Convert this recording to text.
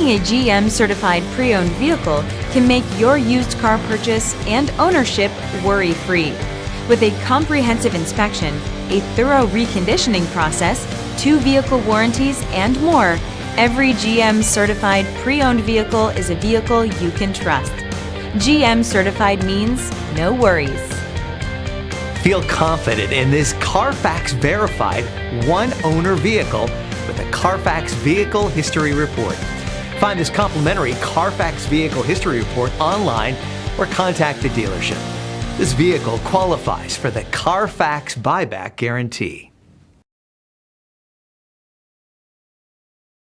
Having a GM certified pre-owned vehicle can make your used car purchase and ownership worry-free. With a comprehensive inspection, a thorough reconditioning process, 2 vehicle warranties, and more, every GM certified pre-owned vehicle is a vehicle you can trust. GM certified means no worries. Feel confident in this Carfax verified one-owner vehicle with a Carfax Vehicle History Report. Find this complimentary Carfax Vehicle History Report online or contact the dealership. This vehicle qualifies for the Carfax Buyback Guarantee.